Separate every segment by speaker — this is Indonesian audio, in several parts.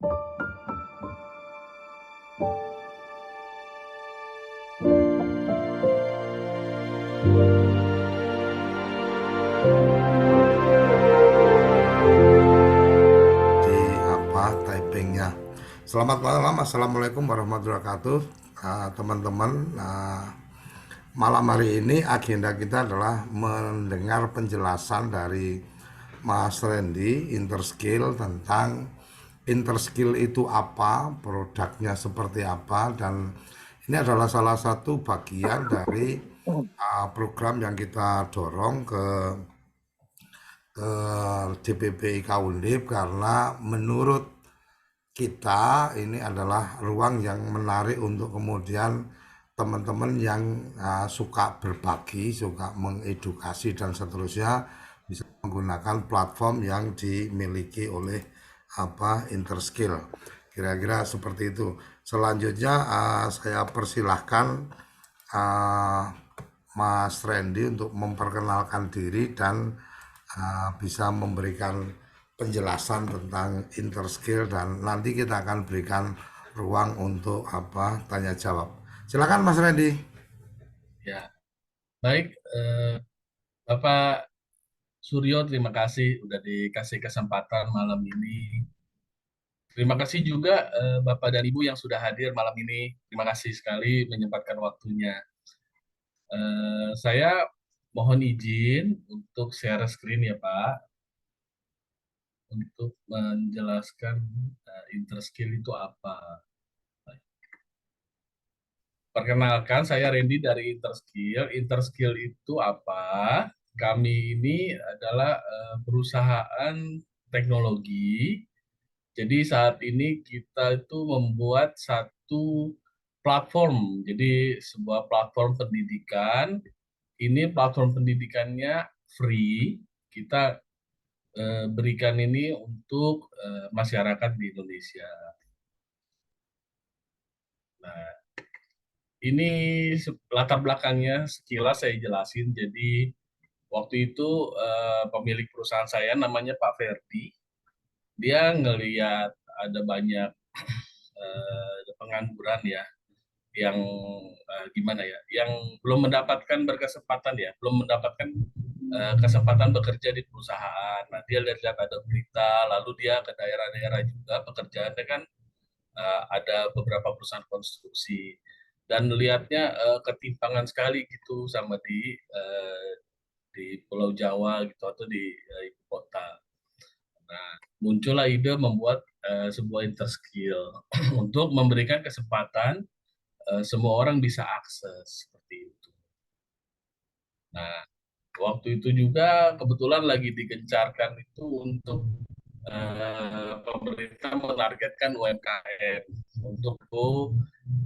Speaker 1: Di typingnya. Selamat malam, assalamualaikum warahmatullahi wabarakatuh, teman-teman. Malam hari ini agenda kita adalah mendengar penjelasan dari Mas Randy Interskill tentang Interskill itu apa, produknya seperti apa, dan ini adalah salah satu bagian dari program yang kita dorong ke DPP IK Undip, karena menurut kita ini adalah ruang yang menarik untuk kemudian teman-teman yang suka berbagi, suka mengedukasi dan seterusnya bisa menggunakan platform yang dimiliki oleh Interskill. Kira-kira seperti itu. Selanjutnya saya persilahkan uh, Mas Randy untuk memperkenalkan diri dan bisa memberikan penjelasan tentang Interskill, dan nanti kita akan berikan ruang untuk tanya jawab. Silakan Mas Randy.
Speaker 2: Ya, baik, Bapak Suryo, terima kasih udah dikasih kesempatan malam ini. Terima kasih juga Bapak dan Ibu yang sudah hadir malam ini. Terima kasih sekali menyempatkan waktunya. Saya mohon izin untuk share screen ya Pak, untuk menjelaskan Interskill itu apa. Perkenalkan, saya Randy dari Interskill. Interskill itu apa? Kami ini adalah perusahaan teknologi. Jadi saat ini kita itu membuat satu platform. Jadi sebuah platform pendidikan. Ini platform pendidikannya free. Kita berikan ini untuk masyarakat di Indonesia. Nah, ini latar belakangnya sekilas saya jelasin. Jadi waktu itu pemilik perusahaan saya namanya Pak Ferdi. Dia ngelihat ada banyak pengangguran ya, yang gimana ya, yang belum mendapatkan berkesempatan ya, belum mendapatkan kesempatan bekerja di perusahaan. Nah, dia lihat-lihat ada berita, lalu dia ke daerah-daerah juga pekerjaannya kan, ada beberapa perusahaan konstruksi, dan lihatnya ketimpangan sekali gitu sama di Pulau Jawa gitu atau di ibu kota. Nah, muncullah ide membuat sebuah interskill untuk memberikan kesempatan semua orang bisa akses seperti itu. Nah, waktu itu juga kebetulan lagi digencarkan itu untuk pemerintah menargetkan UMKM untuk go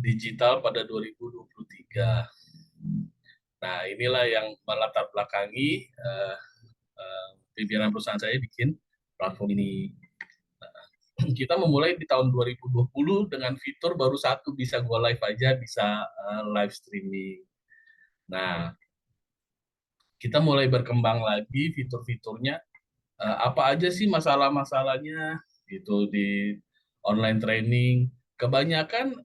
Speaker 2: digital pada 2023. Nah, inilah yang melatar belakangi pimpinan perusahaan saya bikin platform ini. Kita memulai di tahun 2020 dengan fitur baru satu, bisa go live aja, bisa live streaming. Nah, kita mulai berkembang lagi fitur-fiturnya. Apa aja sih masalah-masalahnya gitu di online training. Kebanyakan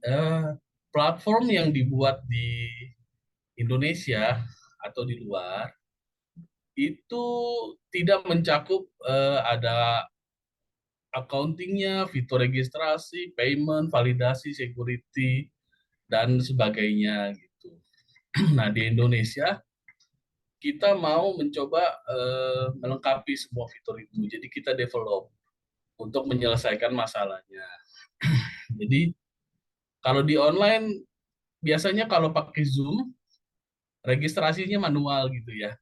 Speaker 2: platform yang dibuat di Indonesia atau di luar itu tidak mencakup ada accountingnya, fitur registrasi, payment, validasi, security, dan sebagainya gitu. Nah, di Indonesia kita mau mencoba melengkapi semua fitur itu. Jadi kita develop untuk menyelesaikan masalahnya. Jadi kalau di online biasanya kalau pakai Zoom registrasinya manual gitu ya.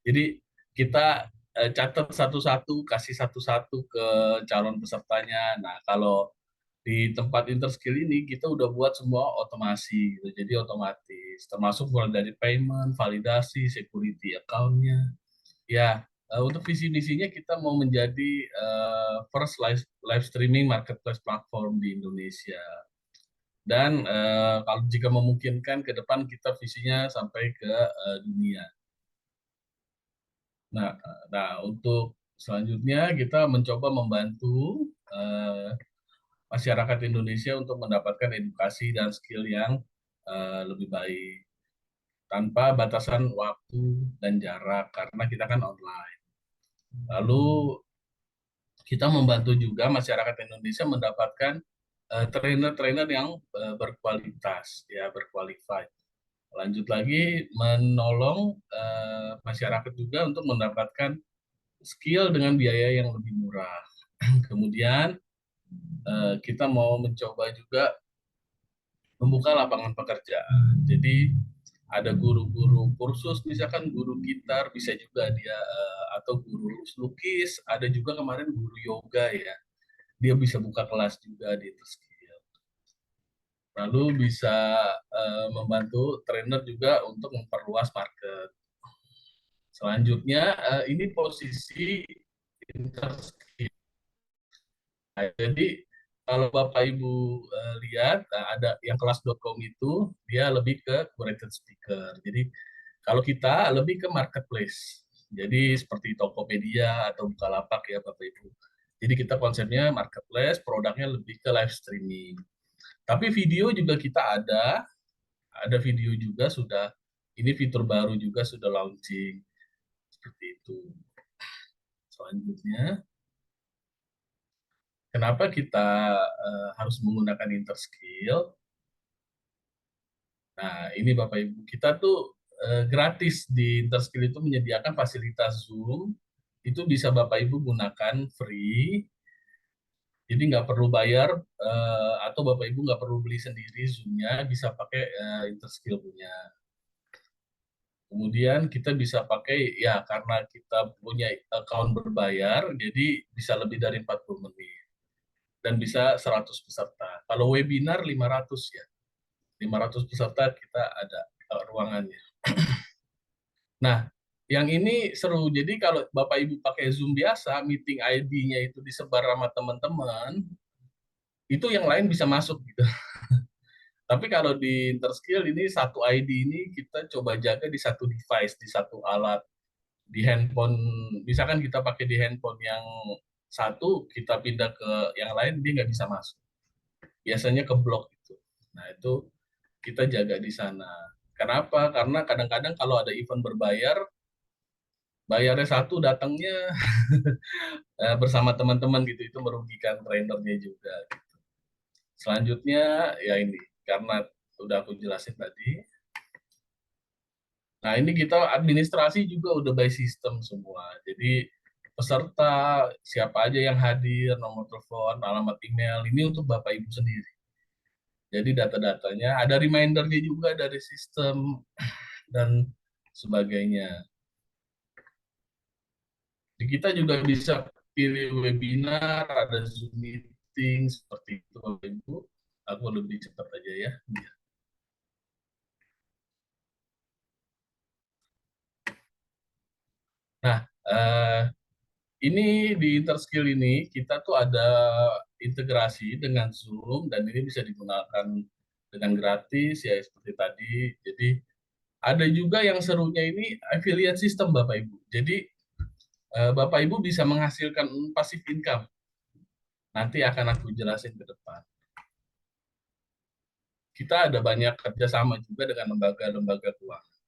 Speaker 2: Jadi kita catat satu-satu, kasih satu-satu ke calon pesertanya. Nah, kalau di tempat Interskill ini kita udah buat semua otomasi gitu. Jadi otomatis termasuk mulai dari payment, validasi, security account-nya. Ya, untuk visi misinya kita mau menjadi first live streaming marketplace platform di Indonesia. Dan kalau jika memungkinkan ke depan kita visinya sampai ke dunia. Nah, untuk selanjutnya kita mencoba membantu masyarakat Indonesia untuk mendapatkan edukasi dan skill yang lebih baik tanpa batasan waktu dan jarak karena kita kan online. Lalu kita membantu juga masyarakat Indonesia mendapatkan trainer-trainer yang berkualitas, ya berqualified. Lanjut lagi menolong masyarakat juga untuk mendapatkan skill dengan biaya yang lebih murah. Kemudian kita mau mencoba juga membuka lapangan pekerjaan. Jadi ada guru-guru kursus, misalkan guru gitar bisa juga dia atau guru lukis, ada juga kemarin guru yoga ya. Dia bisa buka kelas juga di Interskill. Lalu bisa membantu trainer juga untuk memperluas market. Selanjutnya ini posisi Interskill. Nah, jadi kalau Bapak Ibu lihat ada yang kelas.com itu dia lebih ke curated speaker. Jadi kalau kita lebih ke marketplace. Jadi seperti Tokopedia atau Bukalapak ya Bapak Ibu. Jadi kita konsepnya marketplace, produknya lebih ke live streaming. Tapi video juga kita ada video juga sudah, ini fitur baru juga sudah launching. Seperti itu. Selanjutnya, kenapa kita harus menggunakan Interskill? Nah, ini Bapak Ibu, kita tuh gratis di Interskill itu menyediakan fasilitas Zoom, itu bisa Bapak Ibu gunakan free, jadi nggak perlu bayar atau Bapak Ibu nggak perlu beli sendiri Zoom-nya, bisa pakai Interskill punya. Kemudian kita bisa pakai, ya karena kita punya account berbayar, jadi bisa lebih dari 40 menit. Dan bisa 100 peserta. Kalau webinar 500 ya. 500 peserta kita ada ruangannya. Nah, yang ini seru. Jadi kalau Bapak Ibu pakai Zoom biasa, meeting ID-nya itu disebar sama teman-teman, itu yang lain bisa masuk gitu. Tapi kalau di Interskill ini satu ID ini kita coba jaga di satu device, di satu alat, di handphone. Misalkan kita pakai di handphone yang satu, kita pindah ke yang lain, dia nggak bisa masuk. Biasanya ke blok itu. Nah, itu kita jaga di sana. Kenapa? Karena kadang-kadang kalau ada event berbayar, bayarnya satu, datangnya bersama teman-teman gitu, itu merugikan trainernya juga. Selanjutnya ya ini, karena udah aku jelasin tadi. Nah, ini kita administrasi juga udah by system semua. Jadi peserta, siapa aja yang hadir, nomor telepon, alamat email, ini untuk Bapak Ibu sendiri. Jadi data-datanya, ada remindernya juga dari sistem dan sebagainya. Kita juga bisa pilih webinar, ada Zoom meeting, seperti itu Bapak Ibu. Aku lebih cepat aja ya. Nah, ini di Interskill ini kita tuh ada integrasi dengan Zoom dan ini bisa digunakan dengan gratis ya seperti tadi. Jadi ada juga yang serunya ini affiliate system Bapak Ibu. Jadi Bapak Ibu bisa menghasilkan passive income. Nanti akan aku jelasin ke depan. Kita ada banyak kerjasama juga dengan lembaga-lembaga keuangan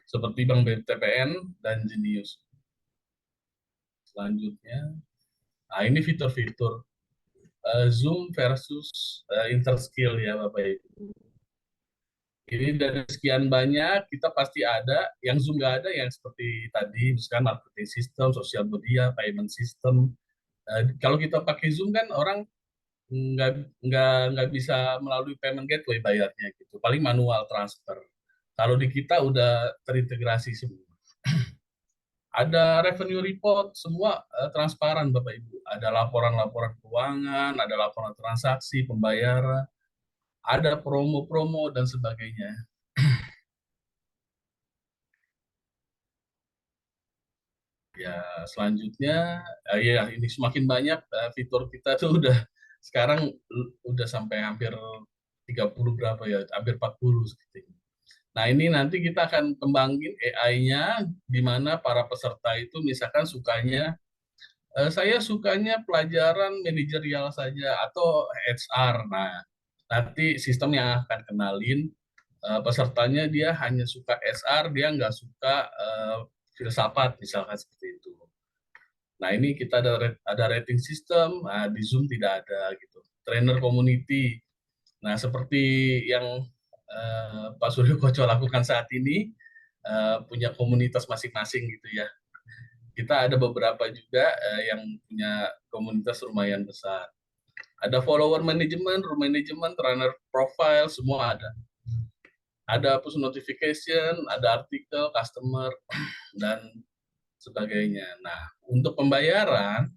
Speaker 2: seperti Bank BTPN dan Jenius. Selanjutnya, nah ini fitur-fitur Zoom versus Interskill ya Bapak Ibu. Ini dari sekian banyak, kita pasti ada. Yang Zoom nggak ada, yang seperti tadi, misalkan marketing system, social media, payment system. Kalau kita pakai Zoom kan orang nggak bisa melalui payment gateway bayarnya gitu. Paling manual transfer. Kalau di kita udah terintegrasi semua. Ada revenue report, semua transparan Bapak Ibu. Ada laporan-laporan keuangan, ada laporan transaksi, pembayaran, ada promo-promo dan sebagainya. Ya, selanjutnya ya ini semakin banyak fitur kita tuh udah sekarang udah sampai hampir 30 berapa ya, hampir 40 seperti ini. Nah, ini nanti kita akan kembangin AI-nya di mana para peserta itu misalkan sukanya Saya sukanya pelajaran manajerial saja atau HR. Nah, nanti sistem yang akan kenalin pesertanya dia hanya suka HR, dia nggak suka filsafat misalkan seperti itu. Nah, ini kita ada rating system, nah, di Zoom tidak ada gitu. Trainer community. Nah, seperti yang Pak Suryo Koco lakukan saat ini, punya komunitas masing-masing gitu ya. Kita ada beberapa juga yang punya komunitas lumayan besar. Ada follower management, room management, trainer profile, semua ada. Ada push notification, ada artikel, customer, dan sebagainya. Nah, untuk pembayaran,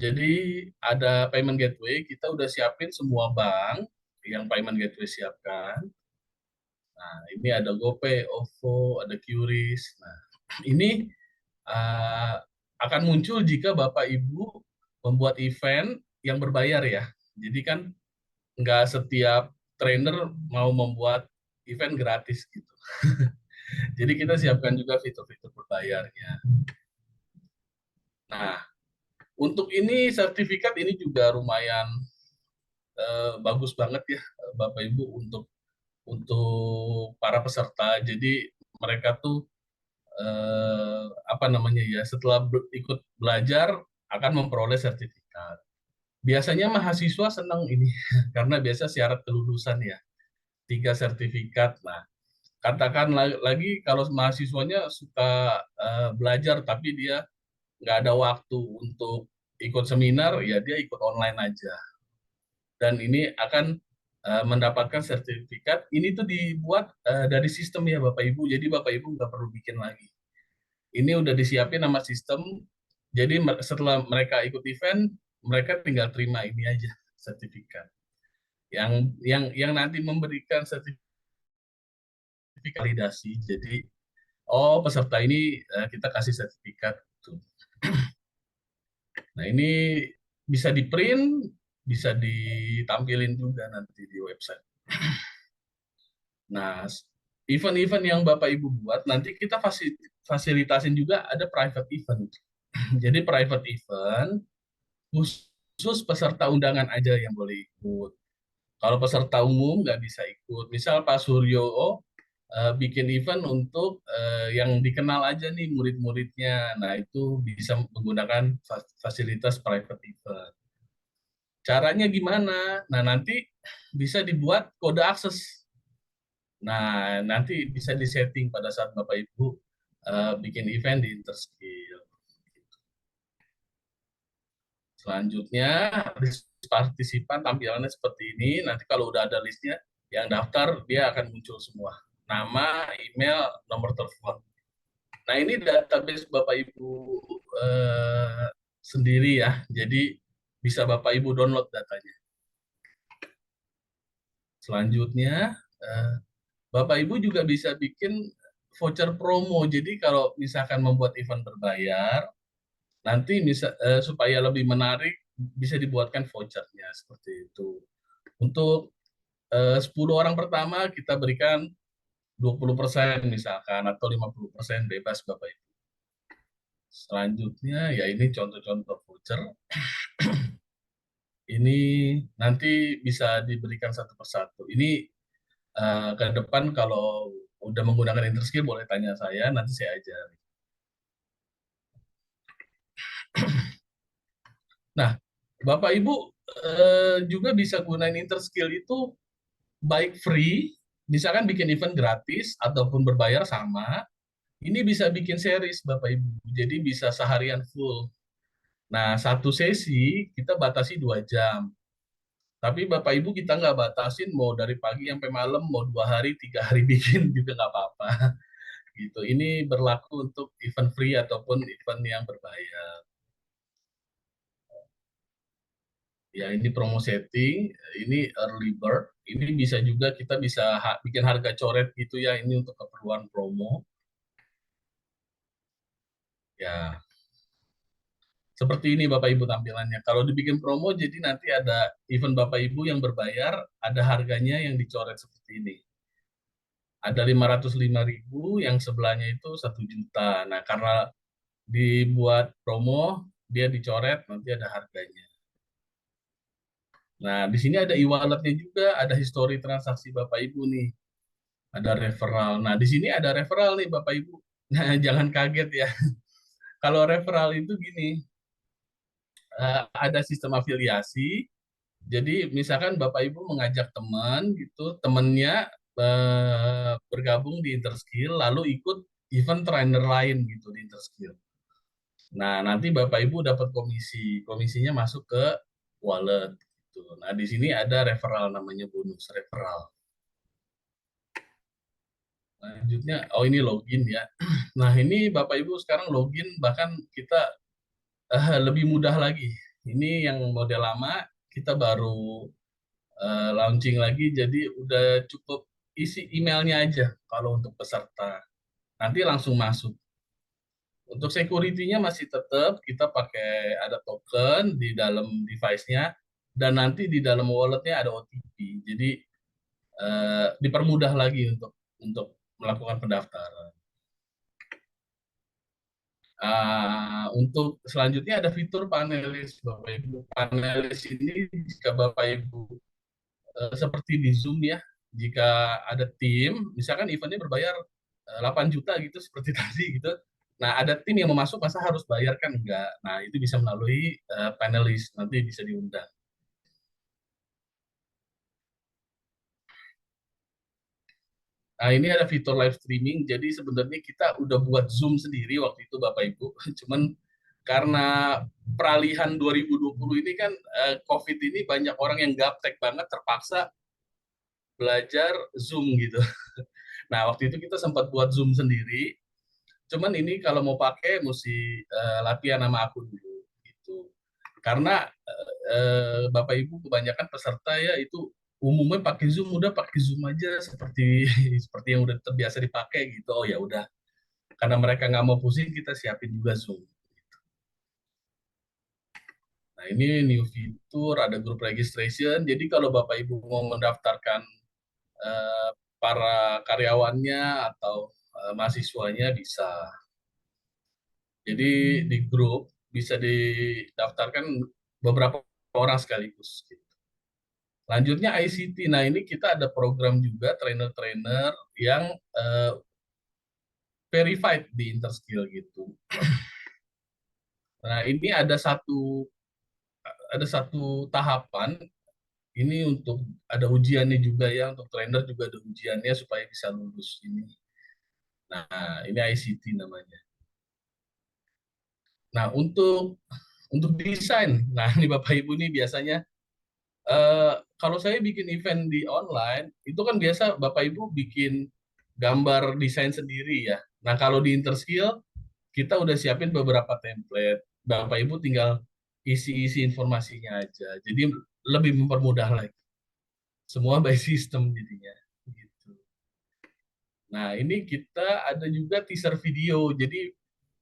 Speaker 2: jadi ada payment gateway, kita udah siapin semua bank yang payment gateway siapkan. Nah, ini ada GoPay, OVO, ada QRIS. Nah, ini uh, akan muncul jika Bapak Ibu membuat event yang berbayar ya. Jadi kan nggak setiap trainer mau membuat event gratis gitu. Jadi kita siapkan juga fitur-fitur berbayarnya. Nah, untuk ini sertifikat ini juga lumayan bagus banget ya Bapak Ibu untuk para peserta. Jadi mereka tuh apa namanya ya setelah ikut belajar akan memperoleh sertifikat. Biasanya mahasiswa senang ini karena biasa syarat kelulusan ya 3 sertifikat. Nah, katakan lagi kalau mahasiswanya suka belajar tapi dia nggak ada waktu untuk ikut seminar, ya dia ikut online aja. Dan ini akan mendapatkan sertifikat. Ini tuh dibuat dari sistem ya Bapak Ibu. Jadi Bapak Ibu nggak perlu bikin lagi. Ini udah disiapin nama sistem. Jadi setelah mereka ikut event, mereka tinggal terima ini aja sertifikat. Yang nanti memberikan sertifikat validasi. Jadi oh peserta ini kita kasih sertifikat. Tuh. Nah ini bisa di print, bisa ditampilin juga nanti di website. Nah, event-event yang Bapak Ibu buat nanti kita fasilitasin juga ada private event. Jadi private event khusus peserta undangan aja yang boleh ikut. Kalau peserta umum nggak bisa ikut. Misal Pak Suryo bikin event untuk yang dikenal aja nih murid-muridnya. Nah, itu bisa menggunakan fasilitas private event. Caranya gimana? Nah, nanti bisa dibuat kode akses. Nah, nanti bisa disetting pada saat Bapak Ibu bikin event di Interskill. Selanjutnya, partisipan tampilannya seperti ini. Nanti kalau udah ada listnya, yang daftar dia akan muncul semua. Nama, email, nomor telepon. Nah, ini database Bapak Ibu sendiri ya. Jadi bisa Bapak Ibu download datanya. Selanjutnya, Bapak Ibu juga bisa bikin voucher promo. Jadi kalau misalkan membuat event berbayar, nanti supaya lebih menarik bisa dibuatkan vouchernya seperti itu. Untuk 10 orang pertama kita berikan 20% misalkan atau 50% bebas Bapak Ibu. Selanjutnya ya ini contoh-contoh voucher. Ini nanti bisa diberikan satu persatu. Ini ke depan kalau udah menggunakan Interskill boleh tanya saya, nanti saya ajar. Nah, Bapak Ibu juga bisa gunain Interskill itu baik free, misalkan bikin event gratis ataupun berbayar sama. Ini bisa bikin series Bapak Ibu, jadi bisa seharian full. Nah, satu sesi kita batasi 2 jam. Tapi Bapak Ibu kita nggak batasin mau dari pagi sampai malam, mau 2 hari, 3 hari bikin juga nggak apa-apa. Gitu. Ini berlaku untuk event free ataupun event yang berbayar. Ya, ini promo setting, ini early bird. Ini bisa juga kita bisa bikin harga coret gitu ya, ini untuk keperluan promo. Ya, seperti ini Bapak Ibu tampilannya. Kalau dibikin promo, jadi nanti ada event Bapak Ibu yang berbayar, ada harganya yang dicoret seperti ini. Ada 505.000, yang sebelahnya itu 1 juta. Nah, karena dibuat promo, dia dicoret, nanti ada harganya. Nah, di sini ada e-walletnya juga, ada histori transaksi Bapak Ibu nih, ada referral. Nah, di sini ada referral nih Bapak Ibu. Nah, jangan kaget ya. Kalau referral itu gini, ada sistem afiliasi. Jadi misalkan Bapak Ibu mengajak teman gitu, temennya bergabung di Interskill, lalu ikut event trainer lain gitu di Interskill. Nah, nanti Bapak Ibu dapat komisi, komisinya masuk ke wallet gitu. Nah, di sini ada referral, namanya bonus referral. Lanjutnya, oh ini login ya. Nah, ini Bapak Ibu sekarang login, bahkan kita lebih mudah lagi. Ini yang model lama, kita baru launching lagi, jadi udah cukup isi emailnya aja kalau untuk peserta. Nanti langsung masuk. Untuk security-nya masih tetap kita pakai ada token di dalam device-nya, dan nanti di dalam wallet-nya ada OTP. Jadi dipermudah lagi untuk melakukan pendaftaran. Untuk selanjutnya ada fitur panelis, Bapak Ibu. Panelis ini jika Bapak Ibu seperti di Zoom ya, jika ada tim, misalkan eventnya berbayar 8 juta gitu seperti tadi gitu. Nah, ada tim yang mau masuk, masa harus bayar kan? Enggak. Nah, itu bisa melalui panelis, nanti bisa diundang. Nah, ini ada fitur live streaming, jadi sebenarnya kita udah buat Zoom sendiri waktu itu Bapak Ibu. Cuman karena peralihan 2020 ini kan COVID ini banyak orang yang gaptek banget, terpaksa belajar Zoom gitu. Nah, waktu itu kita sempat buat Zoom sendiri. Cuman ini kalau mau pakai mesti latihan sama aku dulu gitu. Karena Bapak Ibu kebanyakan peserta ya itu umumnya pakai Zoom, udah pakai Zoom aja seperti seperti yang udah terbiasa dipakai gitu. Oh ya udah. Karena mereka nggak mau pusing, kita siapin juga Zoom. Nah, ini new fitur, ada group registration. Jadi kalau Bapak Ibu mau mendaftarkan eh, para karyawannya atau mahasiswanya bisa. Jadi di grup bisa didaftarkan beberapa orang sekaligus. Gitu. Lanjutnya ICT. Nah, ini kita ada program juga trainer-trainer yang verified di Interskill gitu. Nah, ini ada satu tahapan ini untuk ada ujiannya juga ya, untuk trainer juga ada ujiannya supaya bisa lulus ini. Nah, ini ICT namanya. Nah, untuk desain. Nah, ini Bapak Ibu nih biasanya kalau saya bikin event di online, itu kan biasa Bapak Ibu bikin gambar desain sendiri ya. Nah, kalau di Interskill, kita udah siapin beberapa template. Bapak Ibu tinggal isi-isi informasinya aja. Jadi lebih mempermudah lagi. Semua by system jadinya. Gitu. Nah, ini kita ada juga teaser video. Jadi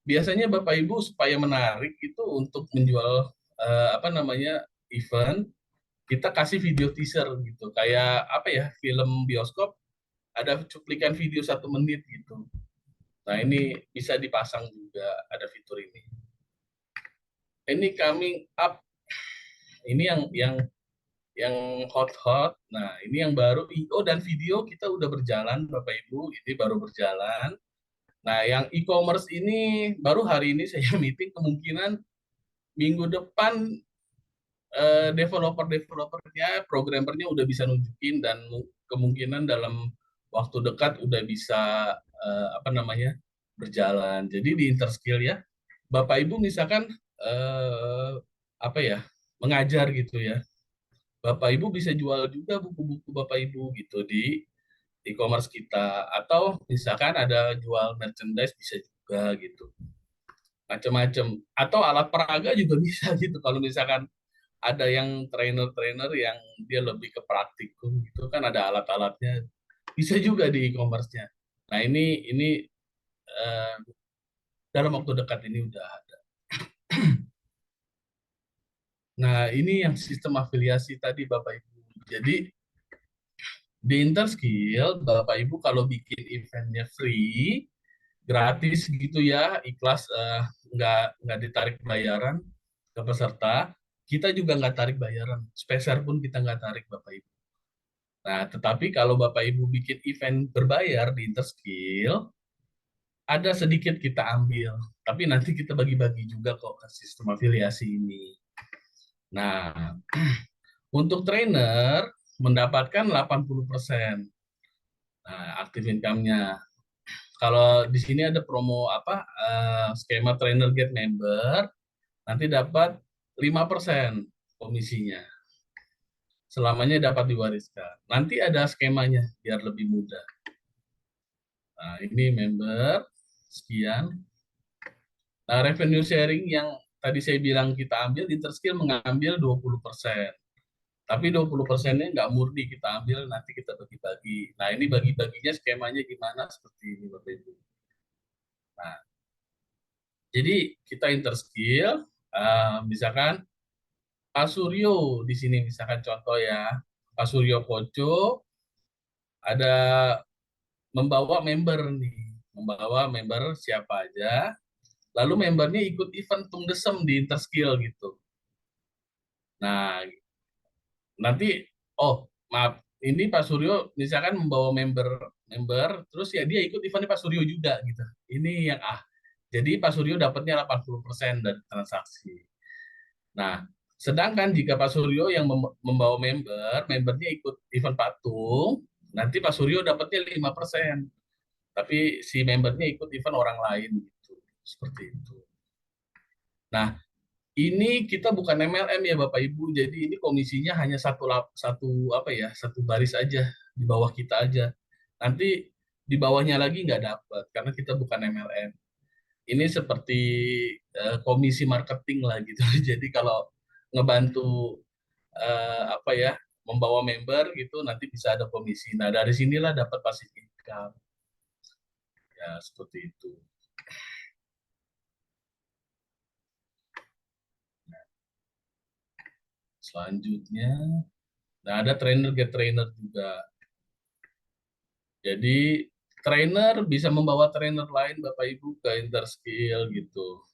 Speaker 2: biasanya Bapak Ibu supaya menarik itu untuk menjual apa namanya event, kita kasih video teaser gitu, kayak apa ya, film bioskop ada cuplikan video 1 menit gitu. Nah, ini bisa dipasang juga, ada fitur ini. Ini coming up, ini yang hot-hot. Nah, ini yang baru, IO dan video kita udah berjalan Bapak Ibu, ini baru berjalan. Nah, yang e-commerce ini baru hari ini saya meeting, kemungkinan minggu depan developer-developernya, programmernya udah bisa nunjukin, dan kemungkinan dalam waktu dekat udah bisa apa namanya berjalan. Jadi di Interskill ya, Bapak Ibu misalkan apa ya mengajar gitu ya, Bapak Ibu bisa jual juga buku-buku Bapak Ibu gitu di e-commerce kita, atau misalkan ada jual merchandise bisa juga gitu, macam-macam, atau alat peraga juga bisa gitu kalau misalkan ada yang trainer-trainer yang dia lebih ke praktikum gitu kan, ada alat-alatnya, bisa juga di e-commerce-nya. Nah, ini eh, dalam waktu dekat ini udah ada. Nah, ini yang sistem afiliasi tadi Bapak Ibu. Jadi di Interskill Bapak Ibu kalau bikin eventnya free, gratis gitu ya, ikhlas nggak ditarik bayaran ke peserta, kita juga nggak tarik bayaran, speser pun kita nggak tarik Bapak Ibu. Nah, tetapi kalau Bapak Ibu bikin event berbayar di Interskill, ada sedikit kita ambil, tapi nanti kita bagi-bagi juga kok ke sistem afiliasi ini. Nah, untuk trainer mendapatkan 80%. Nah, aktif income-nya. Kalau di sini ada promo apa? Skema trainer get member, nanti dapat 5% komisinya. Selamanya dapat diwariskan. Nanti ada skemanya biar lebih mudah. Nah, ini member sekian. Nah, revenue sharing yang tadi saya bilang kita ambil, Interskill mengambil 20%. Tapi 20%-nya nggak murni kita ambil, nanti kita bagi-bagi. Nah, ini bagi-baginya skemanya gimana? Seperti ini, Bapak Ibu. Nah, jadi kita Interskill, misalkan Pak Suryo di sini, misalkan contoh ya, Pak Suryo Koco ada membawa member nih, membawa member siapa aja, lalu membernya ikut event Tung Desem di Interskill gitu. Nah, nanti, oh maaf, ini Pak Suryo misalkan membawa member, terus ya dia ikut eventnya Pak Suryo juga gitu. Ini yang jadi Pak Suryo dapatnya 80% dari transaksi. Nah, sedangkan jika Pak Suryo yang membawa membernya ikut event patung, nanti Pak Suryo dapatnya 5%. Tapi si membernya ikut event orang lain gitu. Seperti itu. Nah, ini kita bukan MLM ya Bapak Ibu. Jadi ini komisinya hanya satu apa ya, satu baris aja di bawah kita aja. Nanti di bawahnya lagi nggak dapat karena kita bukan MLM. Ini seperti komisi marketing lah gitu. Jadi kalau ngebantu apa ya, membawa member gitu nanti bisa ada komisi. Nah, dari sinilah dapat passive income. Ya, seperti itu. Selanjutnya, nah ada trainer get trainer juga. Jadi trainer bisa membawa trainer lain Bapak Ibu ke Interskill gitu.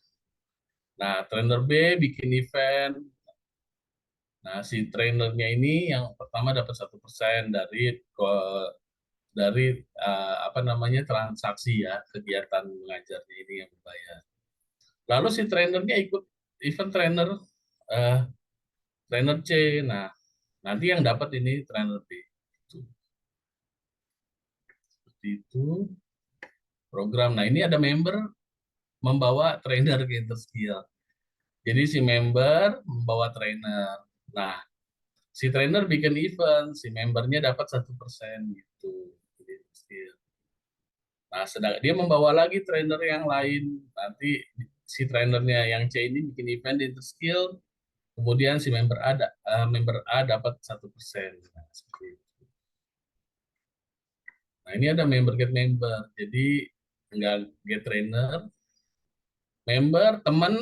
Speaker 2: Nah, trainer B bikin event. Nah, si trainernya ini yang pertama dapat 1% dari apa namanya transaksi ya, kegiatan mengajarnya ini yang berbayar. Lalu si trainernya ikut event uh, trainer C. Nah, nanti yang dapat ini trainer B. Seperti itu program. Nah, ini ada member membawa trainer ke Interskill. Jadi si member membawa trainer. Nah, si trainer bikin event, si membernya dapat 1% gitu. Nah, sedang dia membawa lagi trainer yang lain. Nanti si trainernya yang C ini bikin event di Interskill, kemudian si member A dapat 1%. Nah, seperti itu. Nah, ini ada member get member. Jadi tinggal get trainer, member, teman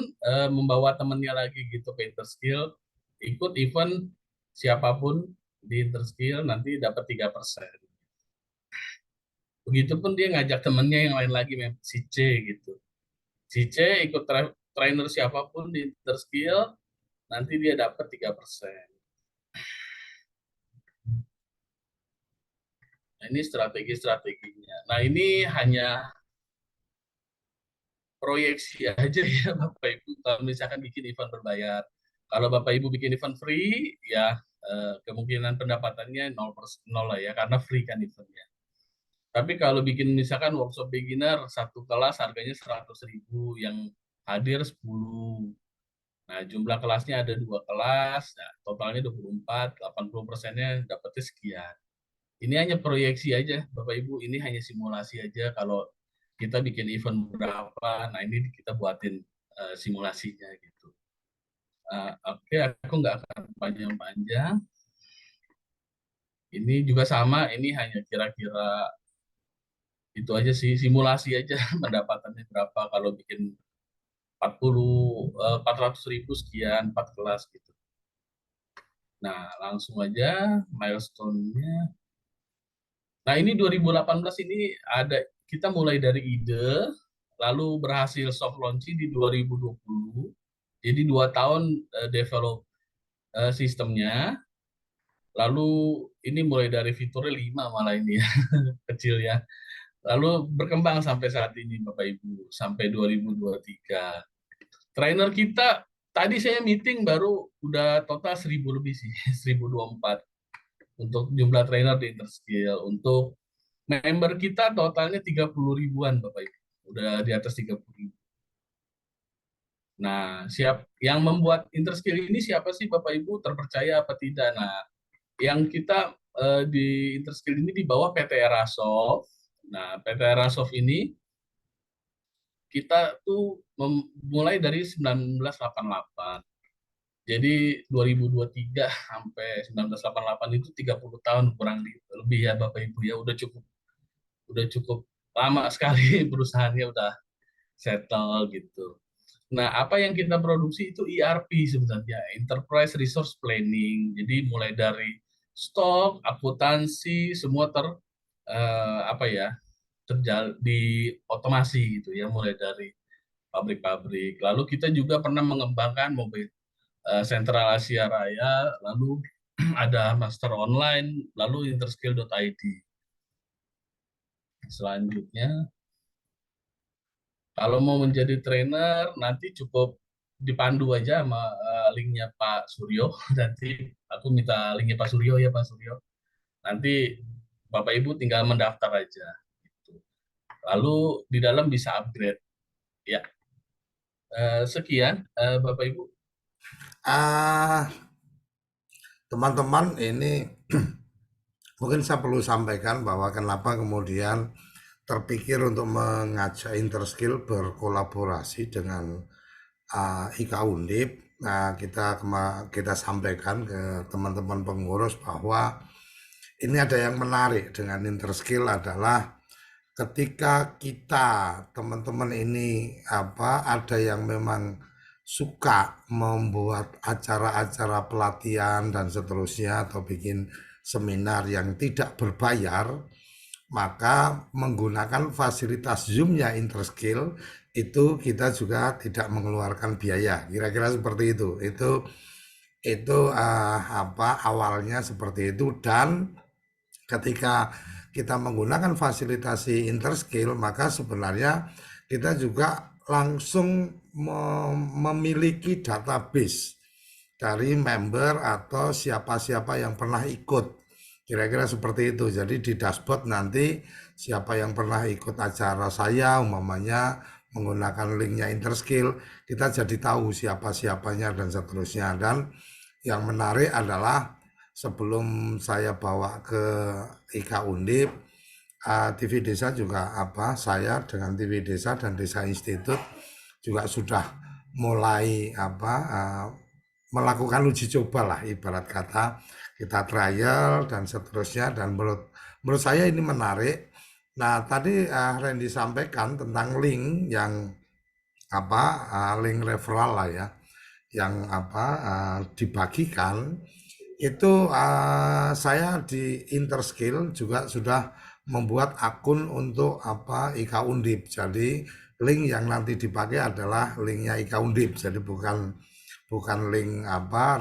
Speaker 2: membawa temannya lagi gitu ke Interskill, ikut event siapapun di Interskill nanti dapat 3%. Begitupun dia ngajak temennya yang lain lagi, si C gitu. Si C ikut trainer siapapun di Interskill, nanti dia dapat 3%. Nah, ini strategi-strateginya. Nah, ini hanya proyeksi aja ya Bapak Ibu. Kalau misalkan bikin event berbayar. Kalau Bapak Ibu bikin event free, ya kemungkinan pendapatannya 0% lah ya, karena free kan eventnya. Tapi kalau bikin misalkan workshop beginner, satu kelas harganya 100.000, yang hadir 10. Nah, jumlah kelasnya ada 2 kelas, nah, totalnya 24, 80%-nya dapatnya sekian. Ini hanya proyeksi aja, Bapak Ibu. Ini hanya simulasi aja. Kalau kita bikin event berapa, nah ini kita buatin simulasinya gitu. Oke, aku nggak akan panjang-panjang. Ini juga sama, ini hanya kira-kira itu aja sih, simulasi aja pendapatannya berapa kalau bikin 400.000 sekian 4 kelas gitu. Nah, langsung aja milestone-nya. Nah, ini 2018 ini ada, kita mulai dari ide, lalu berhasil soft launching di 2020. Jadi 2 tahun develop sistemnya. Lalu ini mulai dari fiturnya 5 malah ini ya, kecil ya. Lalu berkembang sampai saat ini Bapak Ibu, sampai 2023. Trainer kita tadi saya meeting baru udah total 1.000 lebih sih, 1.024 untuk jumlah trainer di Interskill. Untuk member kita totalnya 30 ribuan Bapak Ibu. Udah di atas 30 ribu. Nah, yang membuat Interskill ini siapa sih Bapak Ibu? Terpercaya apa tidak? Nah, yang kita di Interskill ini di bawah PT Erasoft. Nah, PT Erasoft ini kita tuh mulai dari 1988. Jadi 2023 sampai 1988 itu 30 tahun kurang lebih ya Bapak Ibu ya, udah cukup lama sekali perusahaannya udah settle gitu. Nah, apa yang kita produksi itu ERP sebenarnya, Enterprise Resource Planning. Jadi mulai dari stok, akuntansi, semua apa ya, di otomasi gitu ya, mulai dari pabrik-pabrik. Lalu kita juga pernah mengembangkan mobil Sentral Asia Raya, lalu ada Master Online, lalu interskill.id. Selanjutnya, kalau mau menjadi trainer, nanti cukup dipandu aja sama linknya Pak Suryo. Nanti aku minta linknya Pak Suryo ya Pak Suryo. Nanti Bapak Ibu tinggal mendaftar aja. Gitu. Lalu di dalam bisa upgrade. Ya, sekian Bapak Ibu.
Speaker 1: Ah, teman-teman, ini mungkin saya perlu sampaikan bahwa kenapa kemudian terpikir untuk mengajak Interskill berkolaborasi dengan IKA Undip. Nah, kita sampaikan ke teman-teman pengurus bahwa ini ada yang menarik dengan Interskill adalah ketika kita teman-teman ini ada yang memang suka membuat acara-acara pelatihan dan seterusnya atau bikin seminar yang tidak berbayar, maka menggunakan fasilitas Zoom-nya Interskill itu kita juga tidak mengeluarkan biaya. Kira-kira seperti itu. Itu awalnya seperti itu. Dan ketika kita menggunakan fasilitasi Interskill, maka sebenarnya kita juga langsung memiliki database dari member atau siapa-siapa yang pernah ikut. Kira-kira seperti itu. Jadi di dashboard nanti siapa yang pernah ikut acara saya, umpamanya menggunakan linknya Interskill, kita jadi tahu siapa-siapanya dan seterusnya. Dan yang menarik adalah sebelum saya bawa ke IKA Undip, TV Desa juga saya dengan TV Desa dan Desa Institut juga sudah mulai melakukan uji coba lah, ibarat kata kita trial dan seterusnya. Dan menurut saya ini menarik. Nah, tadi Randy sampaikan tentang link yang link referral lah ya, yang dibagikan itu. Saya di Interskill juga sudah membuat akun untuk IKA Undip. Jadi link yang nanti dipakai adalah linknya IKA Undip. Jadi bukan link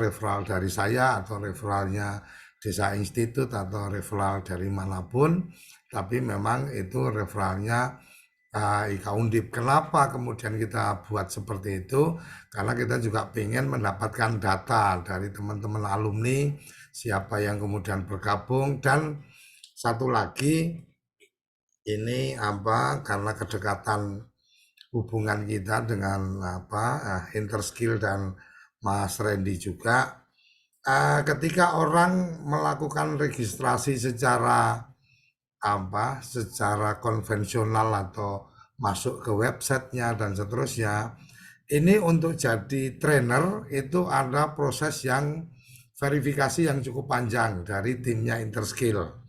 Speaker 1: referral dari saya atau referralnya Desa Institut atau referral dari manapun, tapi memang itu referralnya IKA Undip. Kenapa kemudian kita buat seperti itu? Karena kita juga ingin mendapatkan data dari teman-teman alumni, siapa yang kemudian bergabung. Dan satu lagi, ini karena kedekatan hubungan kita dengan Interskill dan Mas Randy juga, ketika orang melakukan registrasi secara konvensional atau masuk ke websitenya dan seterusnya, ini untuk jadi trainer itu ada proses yang verifikasi yang cukup panjang dari timnya Interskill.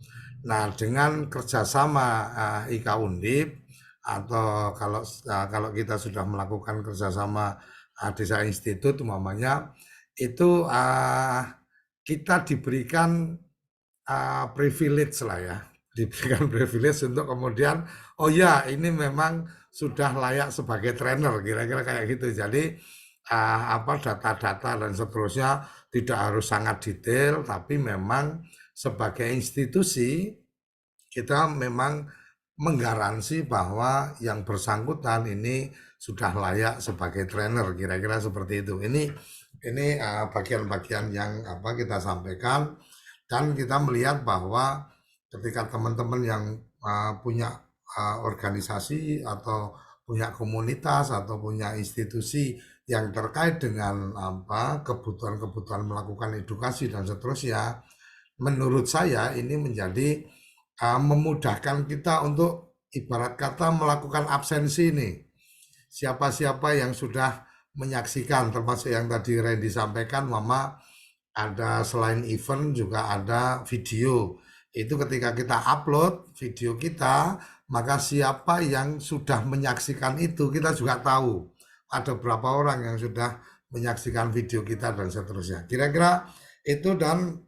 Speaker 1: Nah, dengan kerjasama IKA Undip, atau kalau kita sudah melakukan kerjasama Desa Institut umpamanya, itu kita diberikan privilege lah ya, diberikan privilege untuk kemudian oh ya ini memang sudah layak sebagai trainer kira-kira kayak gitu. Jadi apa data-data dan seterusnya tidak harus sangat detail, tapi memang sebagai institusi kita memang menggaransi bahwa yang bersangkutan ini sudah layak sebagai trainer kira-kira seperti itu. Ini bagian-bagian yang apa kita sampaikan dan kita melihat bahwa ketika teman-teman yang punya organisasi atau punya komunitas atau punya institusi yang terkait dengan apa kebutuhan-kebutuhan melakukan edukasi dan seterusnya, menurut saya ini menjadi memudahkan kita untuk ibarat kata melakukan absensi nih. Siapa-siapa yang sudah menyaksikan, termasuk yang tadi Randy sampaikan, Mama, ada selain event juga ada video. Itu ketika kita upload video kita, maka siapa yang sudah menyaksikan itu kita juga tahu. Ada berapa orang yang sudah menyaksikan video kita dan seterusnya. Kira-kira itu dan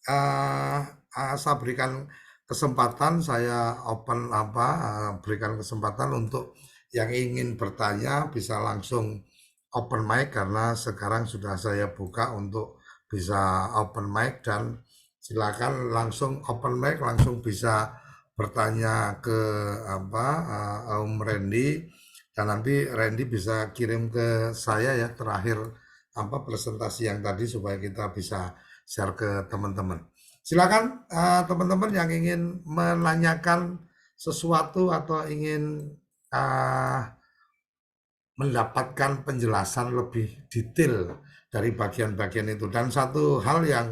Speaker 1: saya berikan kesempatan, saya open apa, berikan kesempatan untuk yang ingin bertanya bisa langsung open mic karena sekarang sudah saya buka untuk bisa open mic dan silakan langsung open mic langsung bisa bertanya ke apa Om Randy dan nanti Randy bisa kirim ke saya ya terakhir apa presentasi yang tadi supaya kita bisa share ke teman-teman. Silakan teman-teman yang ingin menanyakan sesuatu atau ingin mendapatkan penjelasan lebih detail dari bagian-bagian itu. Dan satu hal yang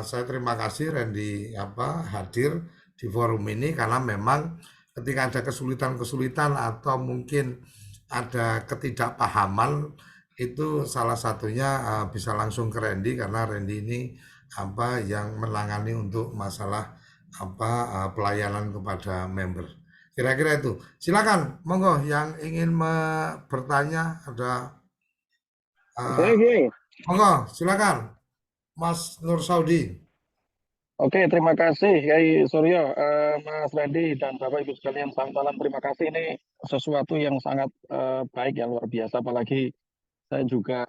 Speaker 1: saya terima kasih Randy apa hadir di forum ini karena memang ketika ada kesulitan-kesulitan atau mungkin ada ketidakpahaman itu salah satunya bisa langsung ke Randy karena Randy ini apa yang menangani untuk masalah apa pelayanan kepada member. Kira-kira itu. Silakan, monggo yang ingin bertanya ada
Speaker 3: Oke,
Speaker 1: uh,
Speaker 3: oke.
Speaker 1: monggo silakan Mas Nur Saudi.
Speaker 3: Oke, terima kasih Yai Suryo, Mas Randy dan Bapak Ibu sekalian. Selamat malam. Terima kasih. Ini sesuatu yang sangat baik ya, luar biasa. Apalagi saya juga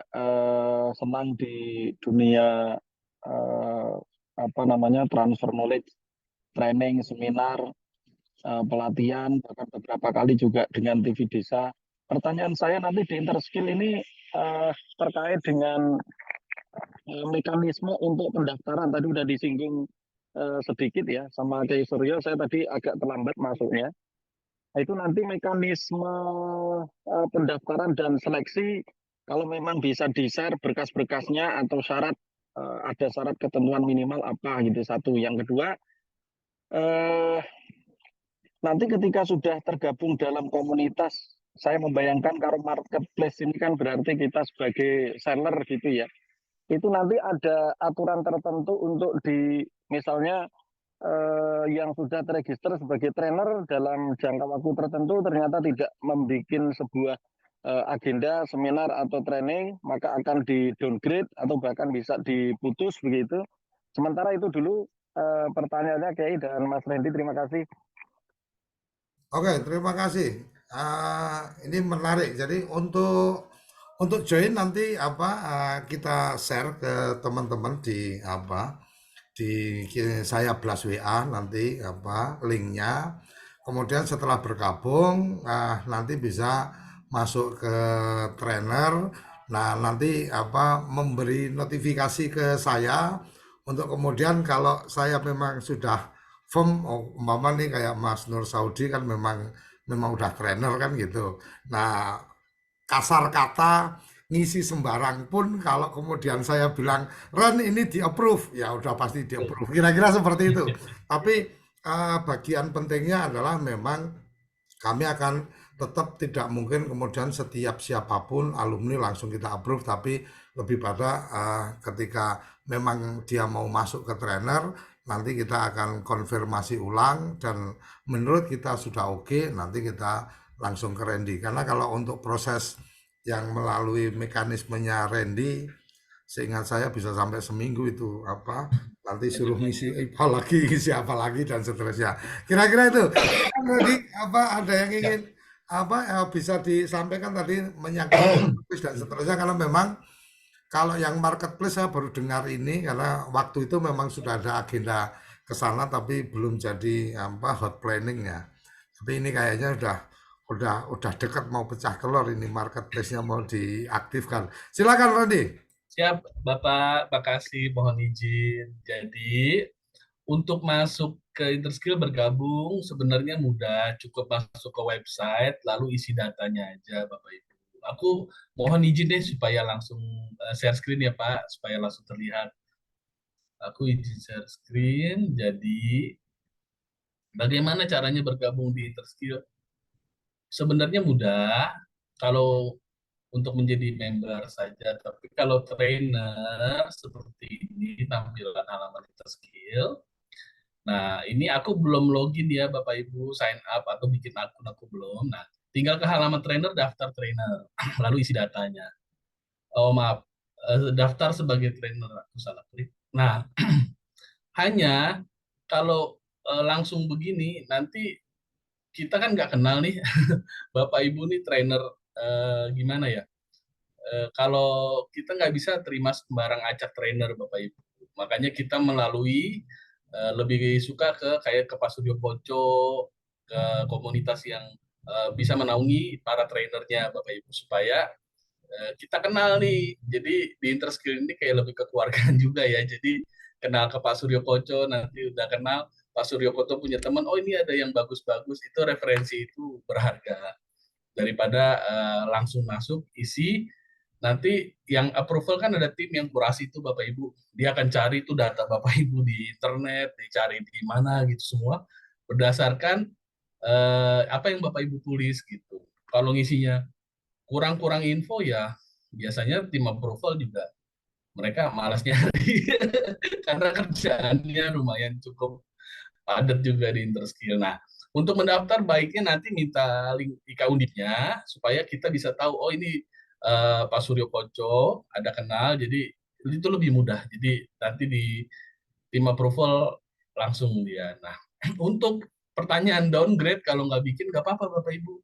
Speaker 3: senang di dunia eh, apa namanya transfer knowledge, training, seminar, pelatihan, bahkan beberapa kali juga dengan TV Desa. Pertanyaan saya nanti di Interskill ini terkait dengan mekanisme untuk pendaftaran. Tadi udah disinggung sedikit ya sama Kiai Suryo, saya tadi agak terlambat masuknya. Nah, itu nanti mekanisme pendaftaran dan seleksi kalau memang bisa di-share berkas-berkasnya atau syarat ada syarat ketentuan minimal apa gitu satu. Yang kedua nanti ketika sudah tergabung dalam komunitas, saya membayangkan kalau marketplace ini kan berarti kita sebagai seller gitu ya. Itu nanti ada aturan tertentu untuk di misalnya yang sudah terregister sebagai trainer dalam jangka waktu tertentu ternyata tidak membuat sebuah agenda seminar atau training, maka akan di downgrade atau bahkan bisa diputus begitu. Sementara itu dulu pertanyaannya Kiai dan Mas Randy, terima kasih.
Speaker 1: Oke, terima kasih. Ini menarik. Jadi untuk join nanti apa kita share ke teman-teman di apa di saya Blast WA nanti apa linknya. Kemudian setelah bergabung nanti bisa masuk ke trainer. Nah, nanti apa memberi notifikasi ke saya untuk kemudian kalau saya memang sudah firm, oh, umpama nih kayak Mas Nur Saudi kan memang udah trainer kan gitu. Nah, kasar kata ngisi sembarang pun kalau kemudian saya bilang Ren ini di approve ya udah pasti di approve kira-kira seperti itu tapi bagian pentingnya adalah memang kami akan tetap tidak mungkin kemudian setiap siapapun alumni langsung kita approve tapi lebih pada ketika memang dia mau masuk ke trainer nanti kita akan konfirmasi ulang dan menurut kita sudah oke nanti kita langsung ke Randy karena kalau untuk proses yang melalui mekanismenya Randy seingat saya bisa sampai seminggu itu apa nanti suruh ngisi apa lagi ngisi apa lagi dan seterusnya. Kira-kira itu kan tadi apa ada yang
Speaker 2: Ya,
Speaker 1: ingin apa bisa disampaikan tadi menyangkut marketplace dan seterusnya karena memang kalau yang marketplace saya baru dengar ini karena waktu itu memang sudah ada agenda ke sana tapi belum jadi apa hot planning ya. Tapi ini kayaknya udah dekat mau pecah telur ini marketplace-nya mau diaktifkan. Silakan Randy.
Speaker 2: siap, Bapak. Makasih, mohon izin. Jadi, untuk masuk ke Interskill bergabung sebenarnya mudah, cukup masuk ke website lalu isi datanya aja Bapak Ibu. Aku mohon izin deh supaya langsung share screen ya Pak, supaya langsung terlihat. Aku izin share screen. Jadi bagaimana caranya bergabung di Interskill? Sebenarnya mudah kalau untuk menjadi member saja, tapi kalau trainer seperti ini tampilan halaman Interskill. Nah, ini aku belum login ya Bapak Ibu, sign up atau bikin akun aku belum. Nah, tinggal ke halaman trainer, daftar trainer, lalu isi datanya. Oh maaf, daftar sebagai trainer, aku salah klik. Nah, hanya kalau langsung begini, nanti kita kan nggak kenal nih, Bapak Ibu nih trainer gimana ya? Kalau kita nggak bisa terima sembarang acak trainer Bapak Ibu. Makanya kita melalui lebih suka ke kayak ke Pak Suryo Koco, ke komunitas yang bisa menaungi para trainernya Bapak Ibu supaya kita kenal nih. Jadi di Interskill ini kayak lebih kekeluargaan juga ya. Jadi kenal ke Pak Suryo Koco, nanti udah kenal Pak Suryo Koco punya teman, oh ini ada yang bagus-bagus, itu referensi itu berharga daripada langsung masuk isi. Nanti yang approval kan ada tim yang kurasi itu Bapak Ibu. Dia akan cari itu data Bapak Ibu di internet, dicari di mana gitu semua berdasarkan apa yang Bapak Ibu tulis gitu. Kalau ngisinya kurang-kurang info ya biasanya tim approval juga mereka malas nyari karena kerjaannya lumayan cukup padat juga di Interskill. Nah, untuk mendaftar baiknya nanti minta link IK Undipnya supaya kita bisa tahu oh ini Pak Suryo Koco ada kenal jadi itu lebih mudah. Jadi nanti di tim approval langsung dia. Nah, untuk pertanyaan downgrade kalau nggak bikin nggak apa-apa Bapak Ibu.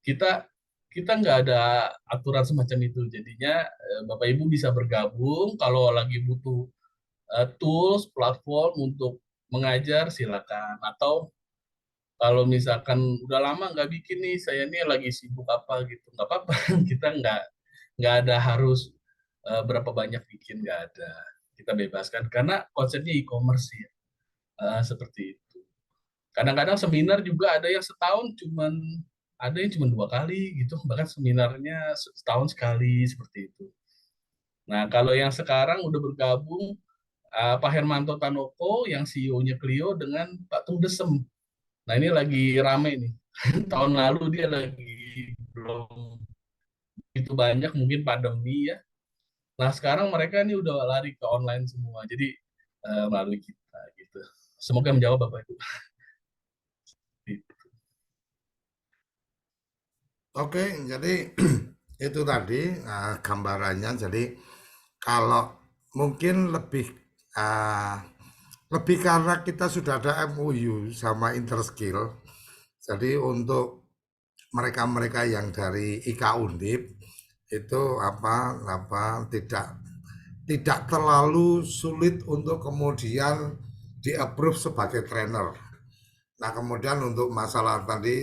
Speaker 2: Kita kita nggak ada aturan semacam itu. Jadinya Bapak Ibu bisa bergabung kalau lagi butuh tools, platform untuk mengajar silakan. Atau kalau misalkan udah lama nggak bikin nih, saya nih lagi sibuk apa gitu, nggak apa-apa. Kita nggak ada harus berapa banyak bikin, nggak ada. Kita bebaskan karena konsepnya e-commerce ya, seperti itu. Kadang-kadang seminar juga ada yang setahun cuman ada yang cuma 2 kali gitu, bahkan seminarnya setahun sekali seperti itu. Nah, kalau yang sekarang udah bergabung Pak Hermanto Tanoko yang CEO-nya Clio dengan Pak Tung Desem. Nah, ini lagi rame nih. Tahun lalu dia lagi belum itu banyak mungkin pandemi ya. Nah, sekarang mereka ini udah lari ke online semua. Jadi melalui kita gitu. Semoga menjawab Bapak Ibu.
Speaker 1: Oke, jadi itu tadi gambarannya. Jadi kalau mungkin lebih karena kita sudah ada MOU sama Interskill. Jadi untuk mereka-mereka yang dari IK Undip itu apa tidak terlalu sulit untuk kemudian di-approve sebagai trainer. Nah, kemudian untuk masalah tadi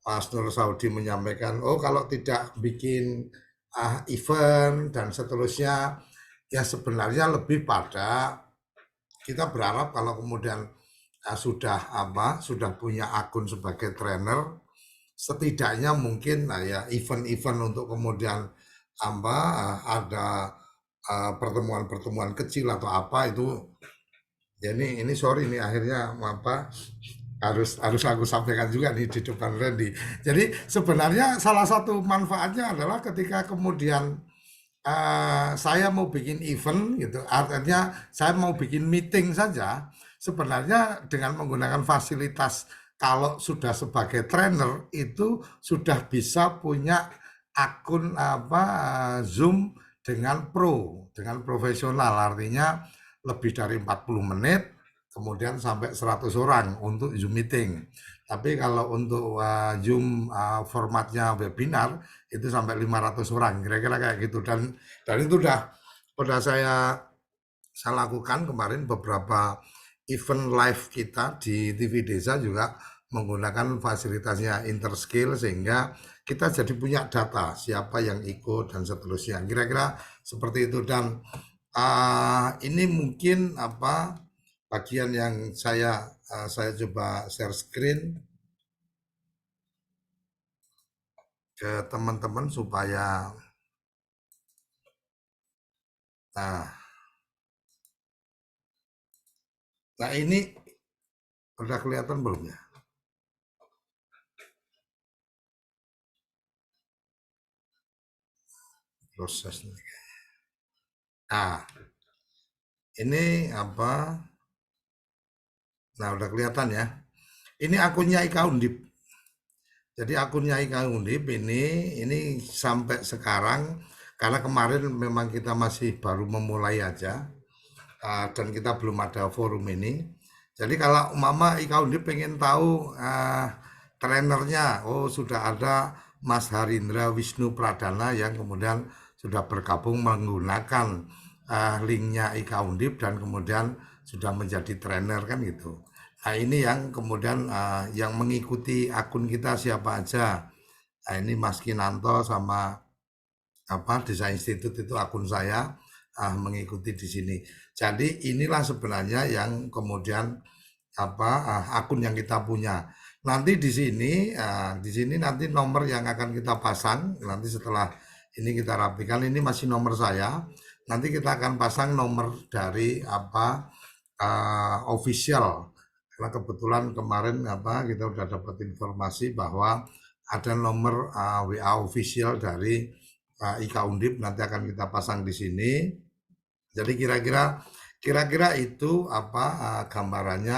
Speaker 1: Mas Nur Saudi menyampaikan, oh kalau tidak bikin event dan seterusnya, ya sebenarnya lebih pada kita berharap kalau kemudian sudah punya akun sebagai trainer, setidaknya mungkin ya event-event untuk kemudian ada pertemuan-pertemuan kecil atau apa itu. Ya ini sorry nih akhirnya harus aku sampaikan juga nih di depan Randy. Jadi sebenarnya salah satu manfaatnya adalah ketika kemudian saya mau bikin event gitu, artinya saya mau bikin meeting saja, sebenarnya dengan menggunakan fasilitas kalau sudah sebagai trainer itu sudah bisa punya akun Zoom dengan dengan profesional, artinya lebih dari 40 menit, kemudian sampai 100 orang untuk Zoom meeting. Tapi kalau untuk Zoom formatnya webinar itu sampai 500 orang, kira-kira kayak gitu. Dan itu udah saya lakukan kemarin beberapa event live kita di TV Desa juga menggunakan fasilitasnya Interskill sehingga kita jadi punya data siapa yang ikut dan seterusnya. Kira-kira seperti itu dan ini mungkin bagian yang saya coba share screen ke teman-teman supaya nah ini udah kelihatan belum ya? Prosesnya. Nah, ini nah udah kelihatan ya. Ini akunnya Ika Undip. Jadi akunnya Ika Undip ini sampai sekarang karena kemarin memang kita masih baru memulai aja dan kita belum ada forum ini. Jadi kalau Mama Ika Undip pengen tahu trenernya, oh sudah ada Mas Harindra Wisnu Pradana yang kemudian sudah bergabung menggunakan linknya Ika Undip dan kemudian sudah menjadi trainer kan gitu. Nah ini yang kemudian yang mengikuti akun kita siapa aja. Nah ini Mas Kinanto sama Desain Institute itu akun saya mengikuti di sini. Jadi inilah sebenarnya yang kemudian akun yang kita punya. Nanti di sini nanti nomor yang akan kita pasang nanti setelah ini kita rapikan ini masih nomor saya. Nanti kita akan pasang nomor dari official karena kebetulan kemarin kita udah dapat informasi bahwa ada nomor WA official dari Ika Undip nanti akan kita pasang di sini. Jadi kira-kira itu gambarannya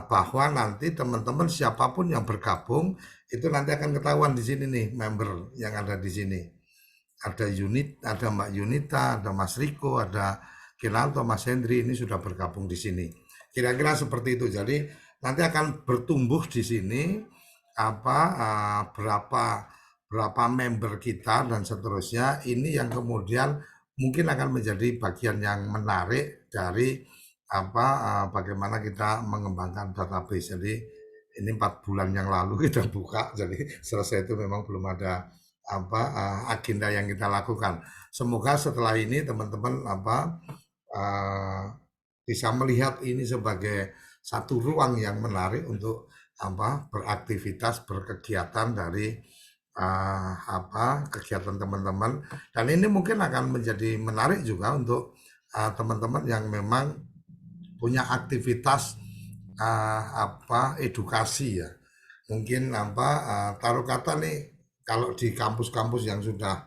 Speaker 1: bahwa nanti teman-teman siapapun yang bergabung itu nanti akan ketahuan di sini nih member yang ada di sini. Ada Mbak Yunita, ada Mas Riko, ada Kinanto, Mas Hendri ini sudah bergabung di sini. Kira-kira seperti itu. Jadi nanti akan bertumbuh di sini berapa member kita dan seterusnya. Ini yang kemudian mungkin akan menjadi bagian yang menarik dari bagaimana kita mengembangkan database. Jadi ini 4 bulan yang lalu kita buka, jadi selesai itu memang belum ada agenda yang kita lakukan. Semoga setelah ini teman-teman bisa melihat ini sebagai satu ruang yang menarik untuk beraktivitas, berkegiatan dari kegiatan teman-teman. Dan ini mungkin akan menjadi menarik juga untuk teman-teman yang memang punya aktivitas edukasi ya. Mungkin taruh kata nih kalau di kampus-kampus yang sudah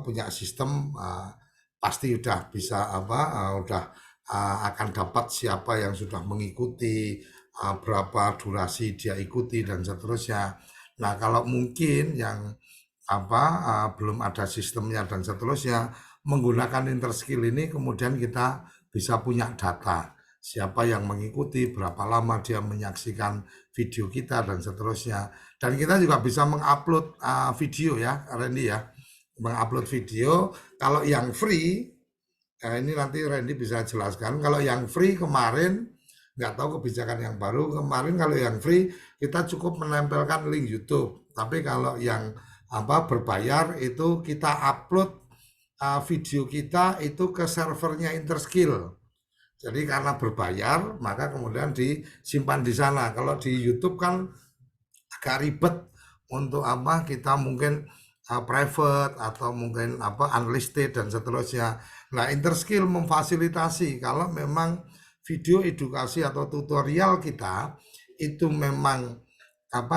Speaker 1: punya sistem pasti udah bisa udah akan dapat siapa yang sudah mengikuti, berapa durasi dia ikuti dan seterusnya. Nah, kalau mungkin yang belum ada sistemnya dan seterusnya, menggunakan Interskill ini kemudian kita bisa punya data siapa yang mengikuti, berapa lama dia menyaksikan video kita dan seterusnya. Dan kita juga bisa mengupload video ya, Randy ya, mengupload video. Kalau yang free, ini nanti Randy bisa jelaskan. Kalau yang free kemarin nggak tahu kebijakan yang baru kemarin kalau yang free kita cukup menempelkan link YouTube. Tapi kalau yang berbayar itu kita upload video kita itu ke servernya Interskill. Jadi karena berbayar maka kemudian disimpan di sana. Kalau di YouTube kan agak ribet untuk kita mungkin private atau mungkin unlisted dan seterusnya. Nah, Interskill memfasilitasi kalau memang video edukasi atau tutorial kita itu memang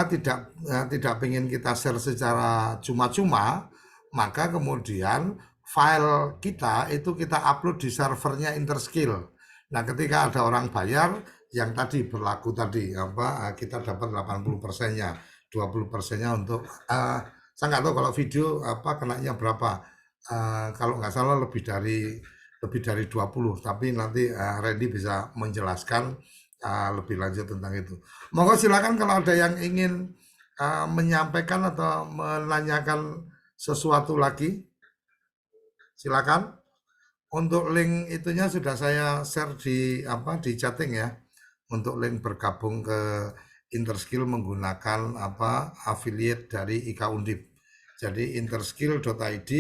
Speaker 1: tidak ingin kita share secara cuma-cuma, maka kemudian file kita itu kita upload di servernya Interskill. Nah, ketika ada orang bayar yang tadi berlaku tadi kita dapat 80%-nya, 20%-nya untuk Saya nggak tahu kalau video apa kenanya berapa. Kalau nggak salah lebih dari 20, tapi nanti Randy bisa menjelaskan lebih lanjut tentang itu. Monggo silakan kalau ada yang ingin menyampaikan atau menanyakan sesuatu lagi, silakan. Untuk link itunya sudah saya share di chatting ya. Untuk link bergabung ke Interskill menggunakan affiliate dari IKA Undip. Jadi interskill.id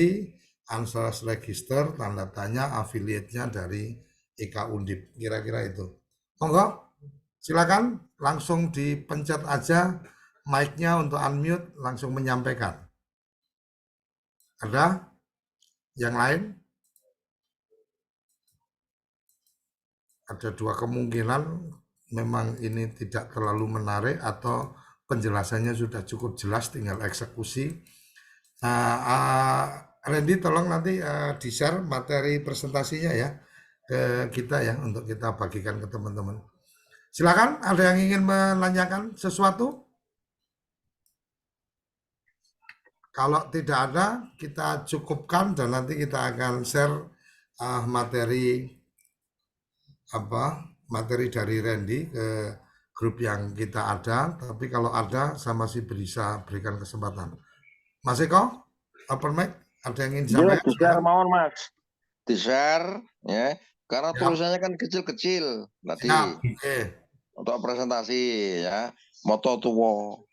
Speaker 1: /register tanda tanya affiliate-nya dari IKA Undip. Kira-kira itu. Monggo, silakan langsung dipencet aja mic-nya untuk unmute langsung menyampaikan. Ada yang lain? Ada dua kemungkinan, memang ini tidak terlalu menarik atau penjelasannya sudah cukup jelas, tinggal eksekusi. Nah, Randy tolong nanti di-share materi presentasinya ya ke kita ya untuk kita bagikan ke teman-teman. Silakan, ada yang ingin menanyakan sesuatu? Kalau tidak ada, kita cukupkan dan nanti kita akan share materi materi dari Randy ke grup yang kita ada, tapi kalau ada saya masih bisa berikan kesempatan. Mas Eko, open mic, ada yang ingin
Speaker 4: Ya,
Speaker 1: disampaikan?
Speaker 4: di-share mohon Mas. Di-share ya. Karena
Speaker 1: Siap.
Speaker 4: tulisannya kan kecil-kecil tadi
Speaker 1: Siap.
Speaker 4: untuk presentasi ya. Moto tuwo.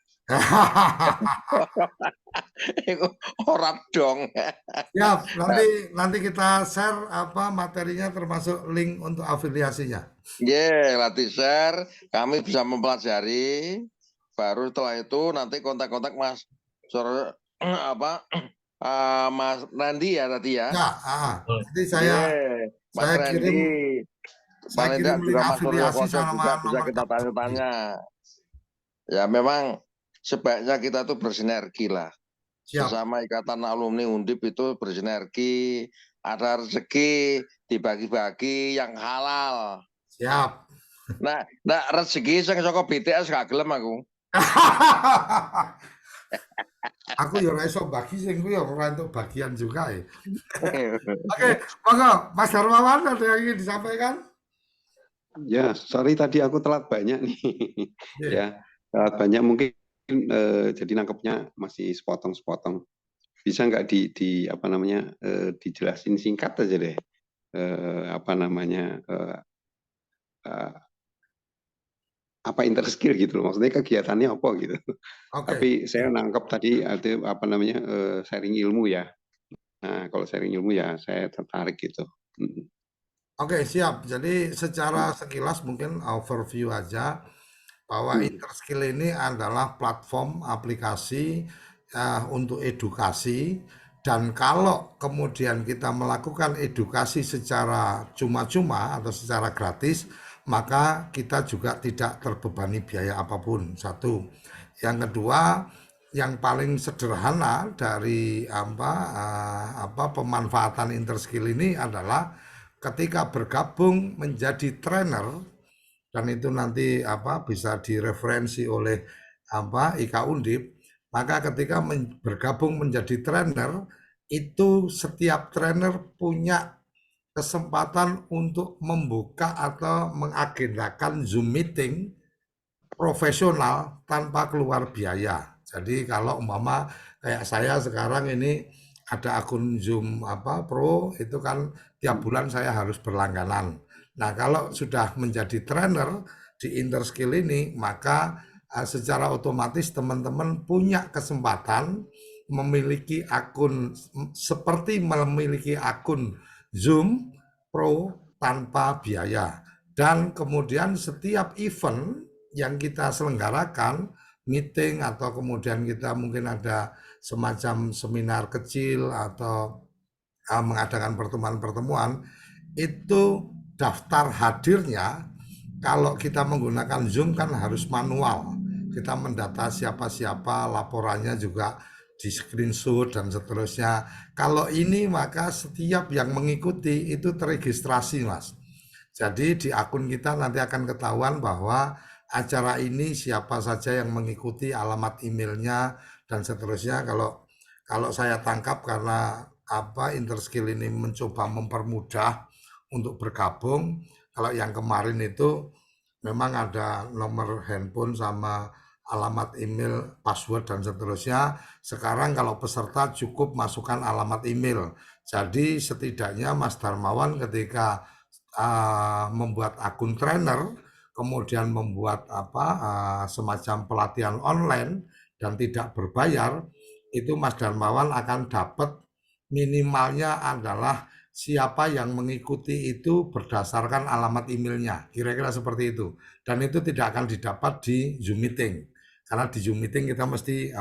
Speaker 4: Orang dong.
Speaker 1: Siap, nanti kita share materinya termasuk link untuk afiliasinya.
Speaker 4: Ya, latih share, kami bisa mempelajari. Baru setelah itu nanti kontak-kontak Mas Mas Randy ya tadi ya.
Speaker 1: Ya, nanti saya
Speaker 4: Mas Randy,
Speaker 1: kirim
Speaker 4: paling tidak
Speaker 1: link
Speaker 4: juga Mas
Speaker 1: afiliasi
Speaker 4: Suryo
Speaker 1: sama
Speaker 4: juga bisa
Speaker 1: nomor
Speaker 4: kita
Speaker 1: telepon.
Speaker 4: tanya-tanya. Ya memang sebaiknya kita tuh bersinergi lah.
Speaker 1: Siap.
Speaker 4: Sesama ikatan alumni Undip itu bersinergi, ada rezeki dibagi-bagi yang halal.
Speaker 1: Siap.
Speaker 4: Nah rezeki sing saka BTS gak gelem aku.
Speaker 1: Aku ya ora iso bagi sing kuwi ya ora entuk bagian juga ya. Oke, monggo Mas Darmawan ada yang ingin disampaikan?
Speaker 5: Ya, sorry tadi aku telat banyak nih. Ya, telat banyak mungkin jadi nangkepnya masih sepotong-sepotong. Bisa nggak dijelasin singkat aja deh. Apa interskill gitu loh. Maksudnya kegiatannya apa gitu.
Speaker 1: Oke.
Speaker 5: Tapi saya nangkep tadi ada sharing ilmu ya. Nah, kalau sharing ilmu ya saya tertarik gitu.
Speaker 1: Oke, siap. Jadi secara sekilas mungkin overview aja bahwa Interskill ini adalah platform aplikasi untuk edukasi, dan kalau kemudian kita melakukan edukasi secara cuma-cuma atau secara gratis, maka kita juga tidak terbebani biaya apapun. Satu. Yang kedua, yang paling sederhana dari pemanfaatan Interskill ini adalah ketika bergabung menjadi trainer, dan itu nanti bisa direferensi oleh IKA Undip, maka ketika bergabung menjadi trainer itu setiap trainer punya kesempatan untuk membuka atau mengagendakan Zoom meeting profesional tanpa keluar biaya. Jadi kalau umpama kayak saya sekarang ini ada akun Zoom Pro, itu kan tiap bulan saya harus berlangganan. Nah, kalau sudah menjadi trainer di Interskill ini, maka secara otomatis teman-teman punya kesempatan memiliki akun seperti memiliki akun Zoom Pro tanpa biaya. Dan kemudian setiap event yang kita selenggarakan, meeting atau kemudian kita mungkin ada semacam seminar kecil atau mengadakan pertemuan-pertemuan, itu daftar hadirnya kalau kita menggunakan Zoom kan harus manual. Kita mendata siapa-siapa, laporannya juga di screenshot dan seterusnya. Kalau ini maka setiap yang mengikuti itu teregistrasi, Mas. Jadi di akun kita nanti akan ketahuan bahwa acara ini siapa saja yang mengikuti, alamat emailnya dan seterusnya. Kalau kalau saya tangkap karena Interskill ini mencoba mempermudah untuk bergabung. Kalau yang kemarin itu memang ada nomor handphone sama alamat email, password dan seterusnya. Sekarang kalau peserta cukup masukkan alamat email. Jadi setidaknya Mas Darmawan ketika membuat akun trainer, kemudian membuat semacam pelatihan online dan tidak berbayar, itu Mas Darmawan akan dapat minimalnya adalah siapa yang mengikuti itu berdasarkan alamat emailnya, kira-kira seperti itu. Dan itu tidak akan didapat di Zoom meeting, karena di Zoom meeting kita mesti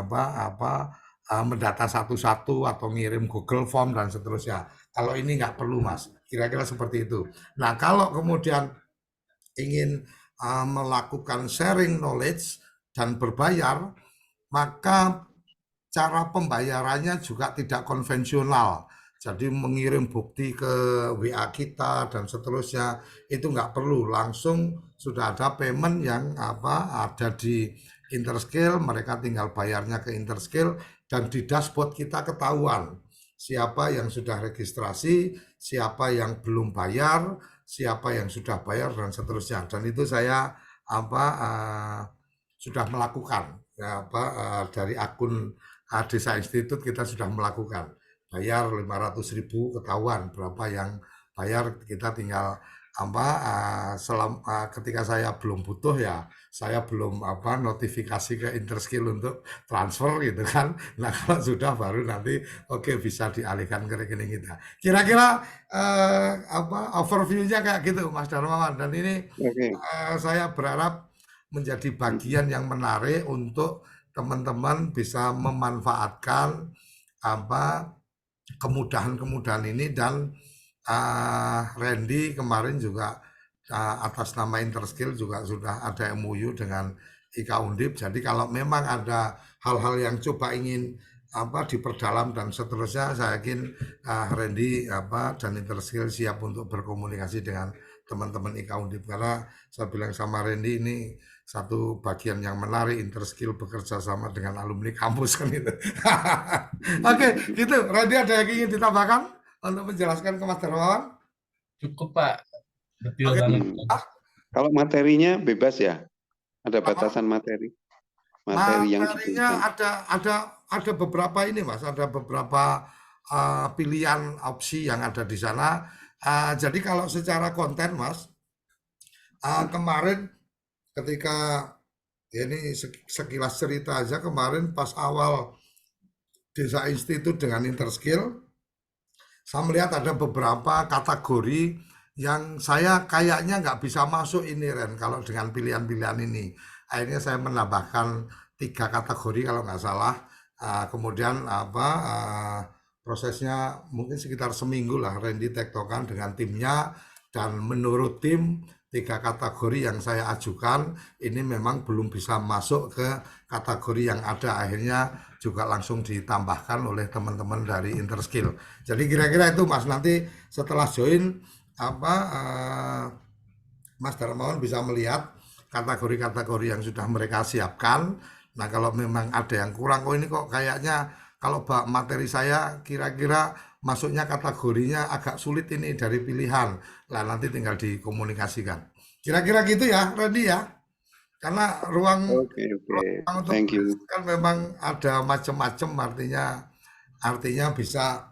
Speaker 1: mendata satu-satu atau ngirim Google Form dan seterusnya. Kalau ini nggak perlu Mas, kira-kira seperti itu. Nah kalau kemudian ingin melakukan sharing knowledge dan berbayar, maka cara pembayarannya juga tidak konvensional. Jadi mengirim bukti ke WA kita dan seterusnya itu nggak perlu, langsung sudah ada payment yang ada di Interskill, mereka tinggal bayarnya ke Interskill dan di dashboard kita ketahuan siapa yang sudah registrasi, siapa yang belum bayar, siapa yang sudah bayar dan seterusnya. Dan itu saya sudah melakukan dari akun Desa Institut kita sudah melakukan bayar 500.000 ketahuan berapa yang bayar, kita tinggal ketika saya belum butuh ya saya belum notifikasi ke Interskill untuk transfer gitu kan. Nah kalau sudah baru nanti oke bisa dialihkan ke rekening kita. Kira-kira overview-nya kayak gitu Mas Darmawan, dan ini saya berharap menjadi bagian yang menarik untuk teman-teman bisa memanfaatkan kemudahan-kemudahan ini. Dan Randy kemarin juga atas nama Interskill juga sudah ada MOU dengan IKA Undip. Jadi kalau memang ada hal-hal yang coba ingin diperdalam dan seterusnya, saya yakin Randy dan Interskill siap untuk berkomunikasi dengan teman-teman IKA Undip, karena saya bilang sama Randy ini satu bagian yang menarik, Interskill bekerja sama dengan alumni kampus kan itu. Oke, gitu. Randy ada yang ingin ditambahkan untuk menjelaskan ke Mas Darmawan?
Speaker 2: Cukup Pak, detail banget.
Speaker 5: Kalau materinya bebas ya, ada batasan materi. Yang
Speaker 1: materinya ada beberapa ini Mas, ada beberapa pilihan opsi yang ada di sana. Jadi kalau secara konten Mas, kemarin ketika ini sekilas cerita aja, kemarin pas awal Desa Institut dengan Interskill, saya melihat ada beberapa kategori yang saya kayaknya nggak bisa masuk ini Ren, kalau dengan pilihan-pilihan ini. Akhirnya saya menambahkan 3 kategori kalau nggak salah. Kemudian prosesnya mungkin sekitar seminggu lah Randy tektokan dengan timnya, dan menurut tim 3 kategori yang saya ajukan ini memang belum bisa masuk ke kategori yang ada, akhirnya juga langsung ditambahkan oleh teman-teman dari Interskill. Jadi kira-kira itu Mas, nanti setelah join Mas Darmawan bisa melihat kategori-kategori yang sudah mereka siapkan. Nah kalau memang ada yang kurang, ini kok kayaknya kalau materi saya kira-kira masuknya kategorinya agak sulit ini dari pilihan. Lah nanti tinggal dikomunikasikan. Kira-kira gitu ya, Randy ya. Karena ruang untuk kan memang ada macam-macam, artinya bisa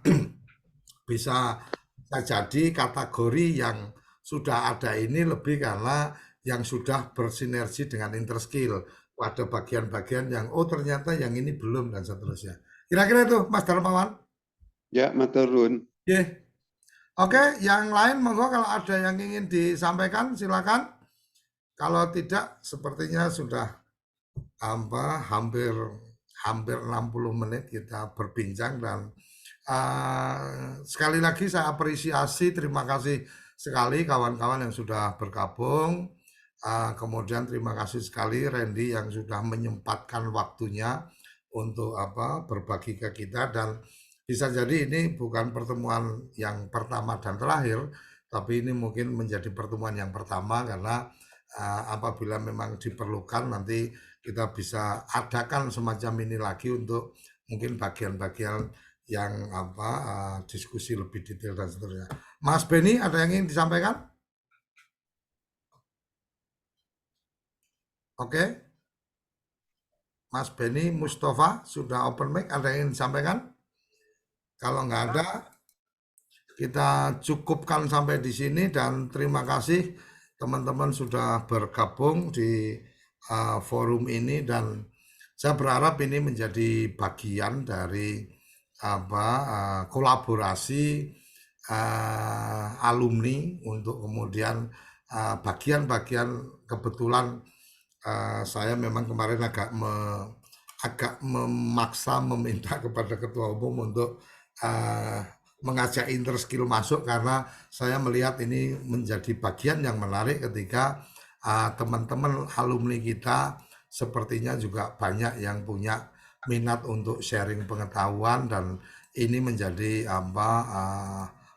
Speaker 1: bisa jadi kategori yang sudah ada ini lebih karena yang sudah bersinergi dengan Interskill. Ada bagian-bagian yang ternyata yang ini belum dan seterusnya. Kira-kira itu Mas Darmawan?
Speaker 5: Ya, matur nuwun.
Speaker 1: Oke, yang lain monggo kalau ada yang ingin disampaikan silakan. Kalau tidak sepertinya sudah hampir 60 menit kita berbincang, dan sekali lagi saya apresiasi, terima kasih sekali kawan-kawan yang sudah bergabung. Kemudian terima kasih sekali Randy yang sudah menyempatkan waktunya untuk berbagi ke kita, dan bisa jadi ini bukan pertemuan yang pertama dan terakhir, tapi ini mungkin menjadi pertemuan yang pertama, karena apabila memang diperlukan nanti kita bisa adakan semacam ini lagi untuk mungkin bagian-bagian yang diskusi lebih detail dan seterusnya. Mas Beni, ada yang ingin disampaikan? Oke. Mas Beni Mustafa sudah open mic, ada yang ingin disampaikan? Kalau nggak ada, kita cukupkan sampai di sini dan terima kasih teman-teman sudah bergabung di forum ini dan saya berharap ini menjadi bagian dari kolaborasi alumni untuk kemudian bagian-bagian kebetulan saya memang kemarin agak memaksa meminta kepada ketua umum untuk mengajak Interskill masuk karena saya melihat ini menjadi bagian yang menarik ketika teman-teman alumni kita sepertinya juga banyak yang punya minat untuk sharing pengetahuan dan ini menjadi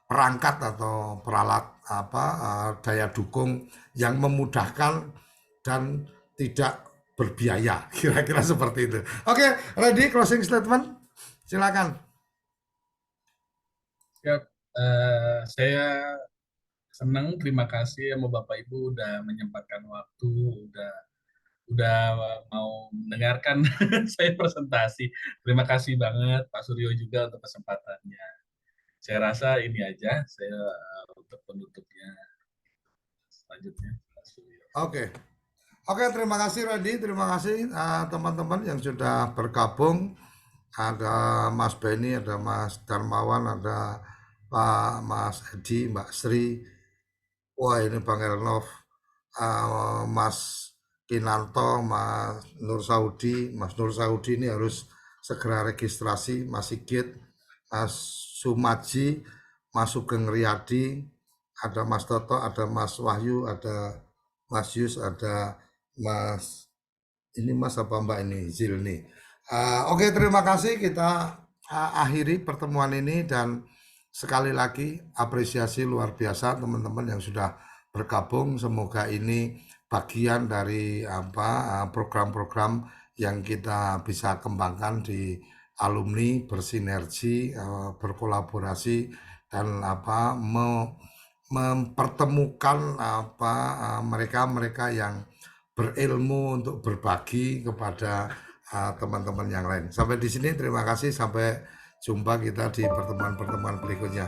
Speaker 1: perangkat atau peralat daya dukung yang memudahkan dan tidak berbiaya, kira-kira seperti itu. Oke, ready closing statement? Silakan.
Speaker 2: Siap. Saya senang, terima kasih sama Bapak Ibu udah menyempatkan waktu, udah mau mendengarkan saya presentasi. Terima kasih banget Pak Suryo juga untuk kesempatannya. Saya rasa ini aja saya untuk penutupnya selanjutnya Pak Suryo.
Speaker 1: Oke, terima kasih Randy, terima kasih teman-teman yang sudah bergabung. Ada Mas Beni, ada Mas Darmawan, ada Pak Mas Edi, Mbak Sri, wah ini Bang Elnov, Mas Kinanto, Mas Nur Saudi. Mas Nur Saudi ini harus segera registrasi. Mas Sigit, Mas Sumaji, Mas Sugeng Riyadi, ada Mas Toto, ada Mas Wahyu, ada Mas Yus, ada Mas, ini Mas apa Mbak ini, Zilni. Oke, terima kasih, kita akhiri pertemuan ini dan sekali lagi apresiasi luar biasa teman-teman yang sudah bergabung. Semoga ini bagian dari program-program yang kita bisa kembangkan di alumni, bersinergi, berkolaborasi dan mempertemukan mereka-mereka yang berilmu untuk berbagi kepada teman-teman yang lain. Sampai di sini terima kasih, sampai jumpa kita di pertemuan-pertemuan berikutnya.